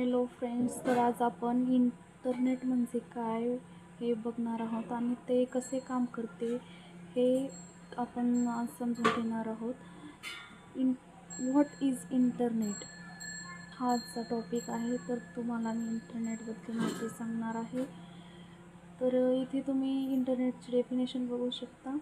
Hello friends, तर आज आपण इंटरनेट म्हणजे काय हे बघणार आहोत आणि ते कसे काम करते हे आपण आज समजून घेणार आहोत. व्हॉट इज इंटरनेट हा आजचा टॉपिक आहे. तर तुम्हाला मी इंटरनेटबद्दल माहिती सांगणार आहे. तर इथे तुम्ही इंटरनेटची डेफिनेशन बघू शकता.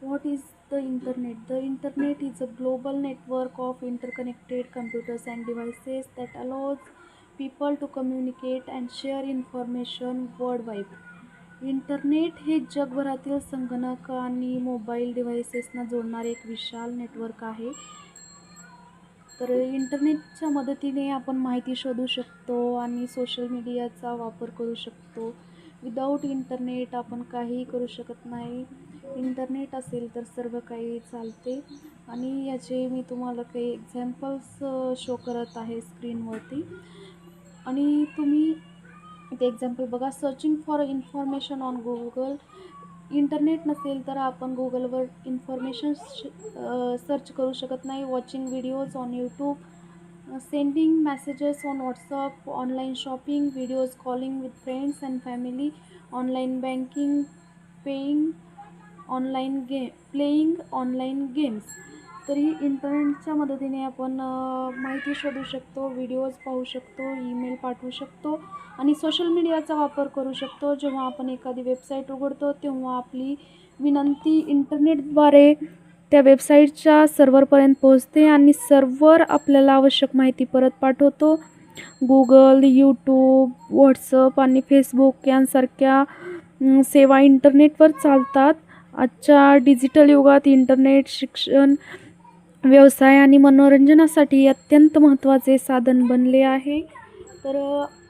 What is the internet? The internet is a global network of interconnected computers and devices that allows people to communicate and share information worldwide. Internet हे जगभरातील संगणक आणि मोबाईल डिव्हाइसेसना जोडणारे एक विशाल नेटवर्क आहे. तर इंटरनेटच्या मदतीने आपण माहिती शोधू शकतो आणि सोशल मीडियाचा वापर करू शकतो. विदाऊट इंटरनेट आपण काहीही करू शकत नाही. इंटरनेट असेल तर सर्व काही चालते आणि याचे मी तुम्हाला काही एक्झाम्पल्स शो करत आहे स्क्रीनवरती. आणि तुम्ही इथे एक्झाम्पल बघा. Searching for information on Google. Internet नसेल तर आपण गुगलवर इन्फॉर्मेशन सर्च करू शकत नाही. Watching videos on YouTube, sending messages on WhatsApp, online shopping, videos calling with friends and family, online banking, playing online games. तरी इंटरनेटच्या मदतीने आपण माहिती शोधू शकतो, व्हिडिओज पाहू शकतो, ईमेल पाठवू शकतो आणि सोशल मीडियाचा वापर करू शकतो. जेव्हा आपण एखादी वेबसाईट उघडतो तेव्हा आपली विनंती इंटरनेटद्वारे त्या वेबसाईटच्या सर्व्हरपर्यंत पोहोचते आणि सर्व्हर आपल्याला आवश्यक माहिती परत पाठवतो. गुगल, यूट्यूब, व्हॉट्सअप आणि फेसबुक यांसारख्या सेवा इंटरनेटवर चालतात. आजच्या डिजिटल युगात इंटरनेट शिक्षण, व्यवसाय आणि मनोरंजनासाठी अत्यंत महत्त्वाचे साधन बनले आहे. तर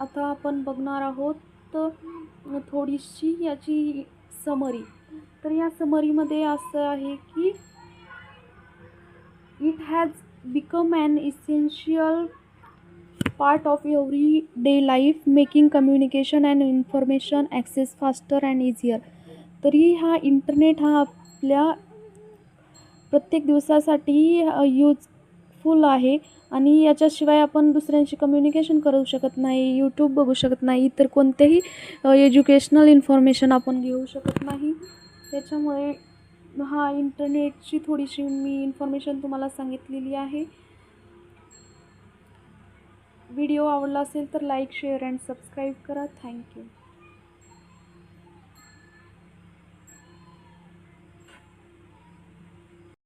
आता आपण बघणार आहोत थोडीशी याची समरी. तर या समरीमध्ये असं आहे की it has become an essential part of every day life, making communication and information access faster and easier. तरी हा इंटरनेट हा आपल्या प्रत्येक दिवसासाठी यूजफुल आहे आणि याच्याशिवाय आपण दुसऱ्यांशी कम्युनिकेशन करू शकत नाही, यूट्यूब बघू शकत नाही, इतर कोणतेही एज्युकेशनल इन्फॉर्मेशन आपण घेऊ शकत नाही. त्याच्यामुळे हा इंटरनेटची थोडीशी मी इन्फॉर्मेशन तुम्हाला सांगितलेली आहे. व्हिडिओ आवडला असेल तर लाईक, शेअर अँड सबस्क्राईब करा. थँक्यू.